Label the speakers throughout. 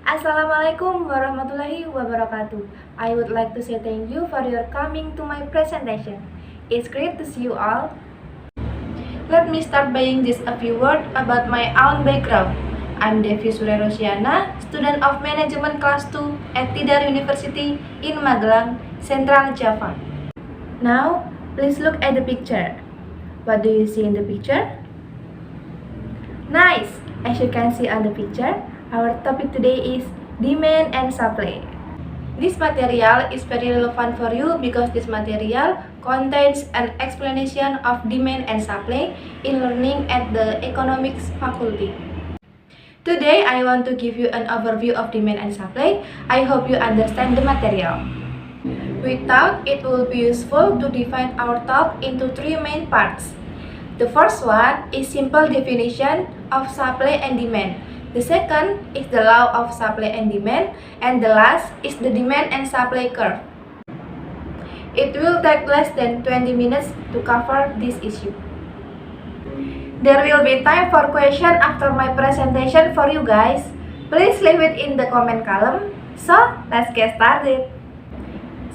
Speaker 1: Assalamualaikum warahmatullahi wabarakatuh. I would like to say thank you for your coming to my presentation. It's great to see you all. Let me start by just a few words about my own background. I'm Devi Surerosiana, student of Management Class 2 at Tidar University in Magelang, Central Java. Now, please look at the picture. What do you see in the picture? Nice! As you can see on the picture, our topic today is demand and supply. This material is very relevant for you because this material contains an explanation of demand and supply in learning at the economics faculty. Today, I want to give you an overview of demand and supply. I hope you understand the material. We thought it will be useful to divide our talk into three main parts. The first one is simple definition of supply and demand. The second is the law of supply and demand, and the last is the demand and supply curve. It will take less than 20 minutes to cover this issue. There will be time for question after my presentation for you guys. Please leave it in the comment column. So, let's get started.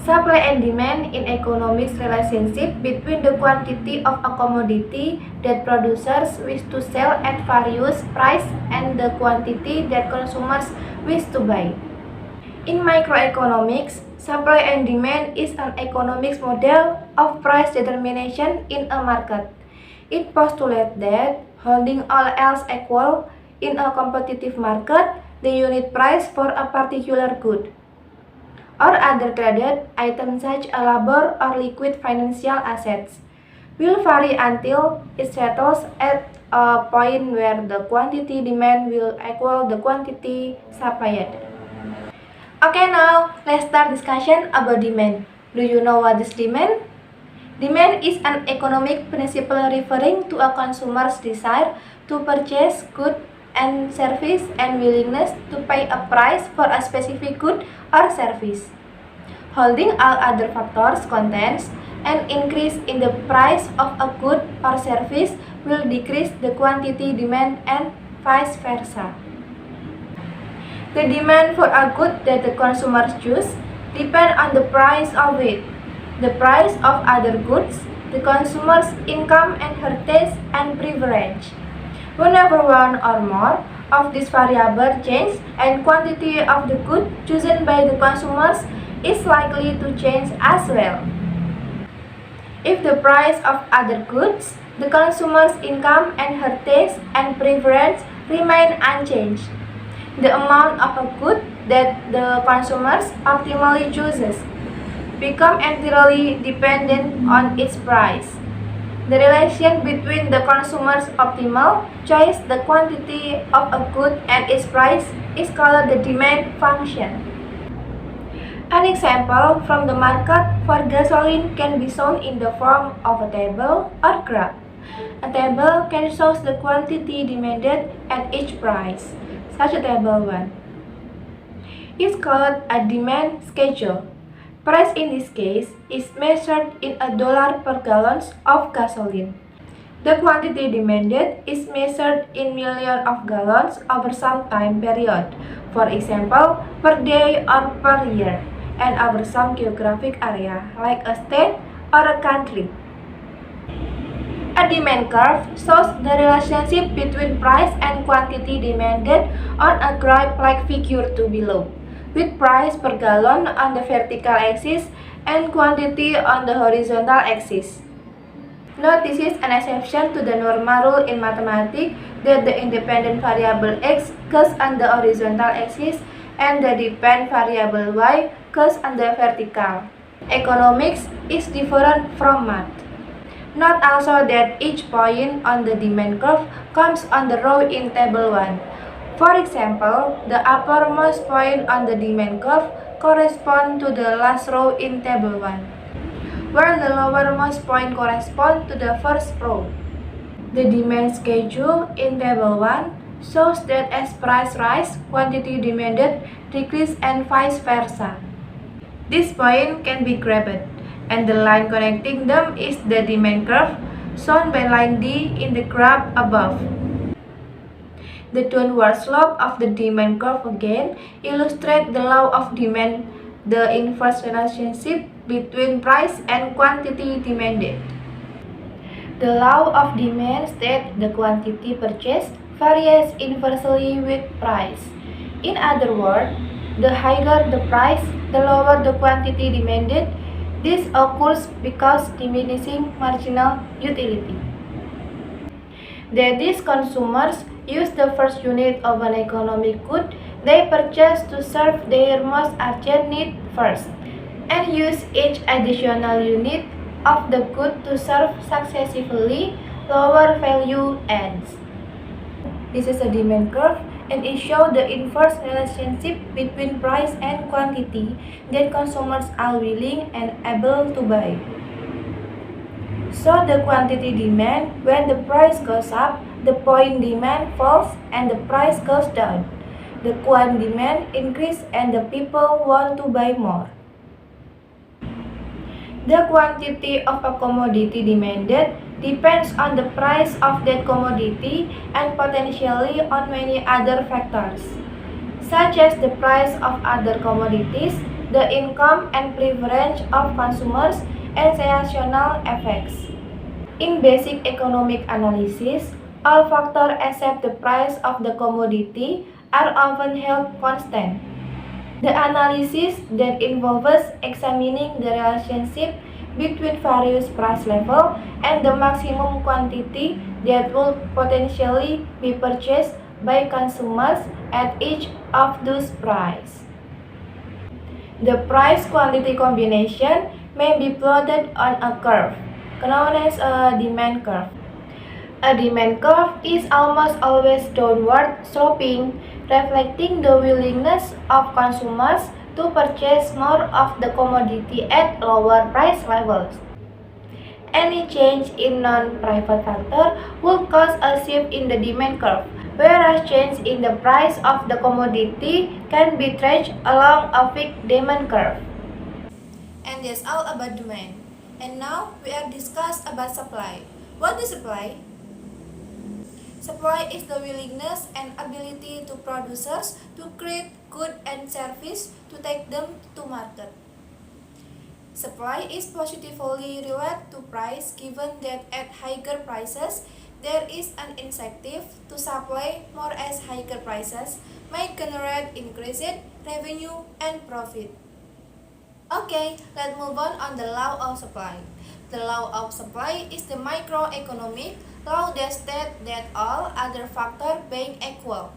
Speaker 1: Supply and demand in economics relationship between the quantity of a commodity that producers wish to sell at various price and the quantity that consumers wish to buy. In microeconomics, supply and demand is an economics model of price determination in a market. It postulates that, holding all else equal, in a competitive market, the unit price for a particular good or other traded items such as labor or liquid financial assets will vary until it settles at a point where the quantity demand will equal the quantity supplied. Okay, now let's start discussion about demand. Do you know what is demand? Demand is an economic principle referring to a consumer's desire to purchase goods and service and willingness to pay a price for a specific good or service. Holding all other factors constant, an increase in the price of a good or service will decrease the quantity demand and vice versa. The demand for a good that the consumers choose depends on the price of it, the price of other goods, the consumer's income and her taste and preference. Whenever one or more of these variables change and quantity of the good chosen by the consumers is likely to change as well. If the price of other goods, the consumer's income and her taste and preference remain unchanged, the amount of a good that the consumers optimally chooses become entirely dependent on its price. The relation between the consumer's optimal choice, the quantity of a good, and its price is called the demand function. An example from the market for gasoline can be shown in the form of a table or graph. A table can show the quantity demanded at each price, such as table 1. It's called a demand schedule. Price in this case is measured in a dollar per gallon of gasoline. The quantity demanded is measured in millions of gallons over some time period, for example, per day or per year, and over some geographic area, like a state or a country. A demand curve shows the relationship between price and quantity demanded on a graph like figure 2 below, with price per gallon on the vertical axis and quantity on the horizontal axis. Note this is an exception to the normal rule in mathematics that the independent variable x goes on the horizontal axis and the dependent variable y goes on the vertical. Economics is different from math. Note also that each point on the demand curve comes on the row in table 1. For example, the uppermost point on the demand curve corresponds to the last row in table 1, while the lowermost point corresponds to the first row. The demand schedule in table 1 shows that as price rise, quantity demanded decrease and vice versa. This point can be grabbed, and the line connecting them is the demand curve, shown by line D in the graph above. The downward slope of the demand curve again illustrates the law of demand, the inverse relationship between price and quantity demanded. The law of demand states the quantity purchased varies inversely with price. In other words, the higher the price, the lower the quantity demanded. This occurs because diminishing marginal utility. That is, consumers use the first unit of an economic good they purchase to serve their most urgent need first, and use each additional unit of the good to serve successively lower value ends. This is a demand curve, and it shows the inverse relationship between price and quantity that consumers are willing and able to buy. So the quantity demand, when the price goes up, the point demand falls and the price goes down. The quant demand increase and the people want to buy more. The quantity of a commodity demanded depends on the price of that commodity and potentially on many other factors, such as the price of other commodities, the income and preference of consumers, and seasonal effects. In basic economic analysis, all factors except the price of the commodity are often held constant. The analysis then involves examining the relationship between various price levels and the maximum quantity that will potentially be purchased by consumers at each of those prices. The price-quantity combination may be plotted on a curve, known as a demand curve. A demand curve is almost always downward sloping, reflecting the willingness of consumers to purchase more of the commodity at lower price levels. Any change in non-private factor will cause a shift in the demand curve, whereas change in the price of the commodity can be traced along a fixed demand curve. And that's all about demand. And now we are discuss about supply. What is supply? Supply is the willingness and ability to producers to create goods and service to take them to market. Supply is positively related to price, given that at higher prices there is an incentive to supply more, as higher prices may generate increased revenue and profit. Okay, let's move on the law of supply. The law of supply is the microeconomic law that states that all other factors being equal,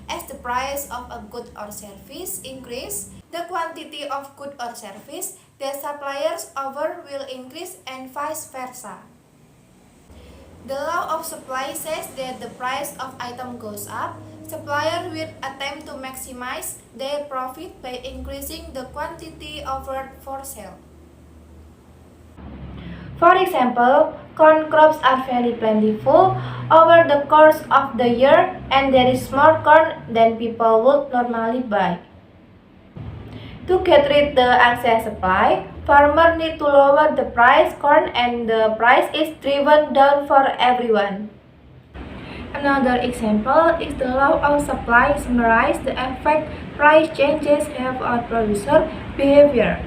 Speaker 1: as the price of a good or service increase, the quantity of good or service that suppliers offer will increase, and vice versa. The law of supply says that the price of item goes up, suppliers will attempt to maximize their profit by increasing the quantity offered for sale. For example, corn crops are very plentiful over the course of the year, and there is more corn than people would normally buy. To get rid the excess supply, farmers need to lower the price corn, and the price is driven down for everyone. Another example is the law of supply summarizes the effect price changes have on producer behavior.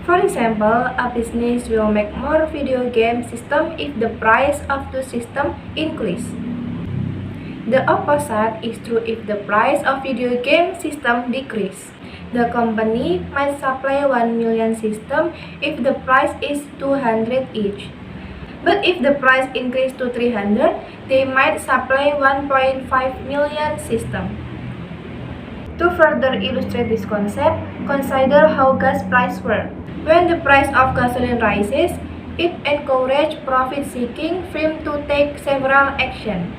Speaker 1: For example, a business will make more video game systems if the price of the system increase. The opposite is true if the price of video game system decrease. The company might supply 1 million systems if the price is 200 each. But if the price increase to 300, they might supply 1.5 million systems. To further illustrate this concept, consider how gas prices work. When the price of gasoline rises, it encourages profit-seeking firms to take several actions.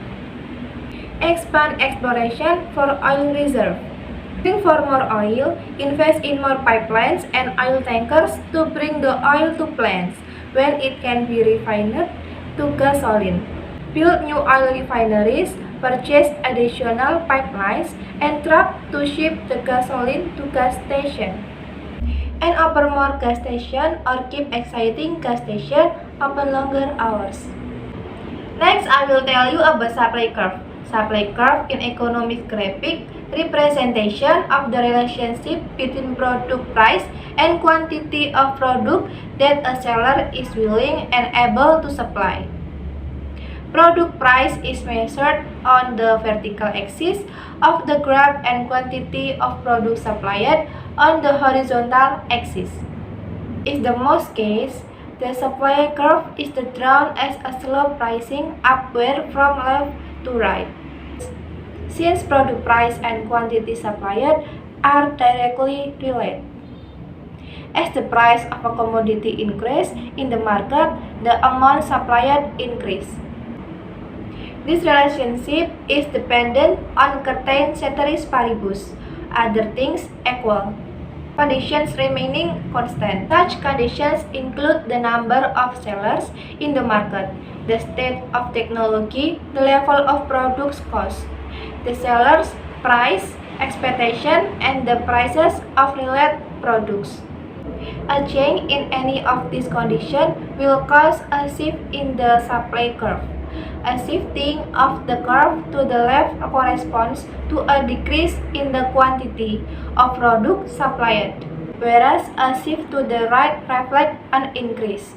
Speaker 1: Expand exploration for oil reserve. Looking for more oil, invest in more pipelines and oil tankers to bring the oil to plants when it can be refined to gasoline. Build new oil refineries, purchase additional pipelines, and trucks to ship the gasoline to gas stations. And open more gas stations or keep exciting gas stations open longer hours. Next, I will tell you about supply curve. Supply curve in economic graphic representation of the relationship between product price and quantity of product that a seller is willing and able to supply. Product price is measured on the vertical axis of the graph and quantity of product supplied on the horizontal axis. In the most case, the supply curve is drawn as a slope rising upward from left to right. Since product price and quantity supplied are directly related. As the price of a commodity increases in the market, the amount supplied increases. This relationship is dependent on certain ceteris paribus, other things equal, conditions remaining constant. Such conditions include the number of sellers in the market, the state of technology, the level of products cost, the seller's price expectation, and the prices of related products. A change in any of these conditions will cause a shift in the supply curve. A shifting of the curve to the left corresponds to a decrease in the quantity of product supplied, whereas a shift to the right reflects an increase.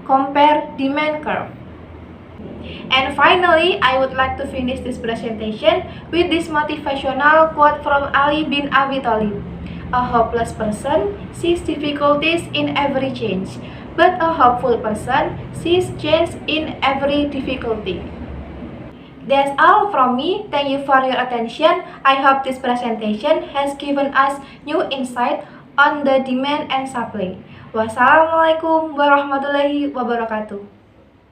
Speaker 1: Compare demand curve. And finally, I would like to finish this presentation with this motivational quote from Ali bin Abi Thalib. A hopeless person sees difficulties in every change, but a hopeful person sees change in every difficulty. That's all from me. Thank you for your attention. I hope this presentation has given us new insight on the demand and supply. Wassalamualaikum warahmatullahi wabarakatuh.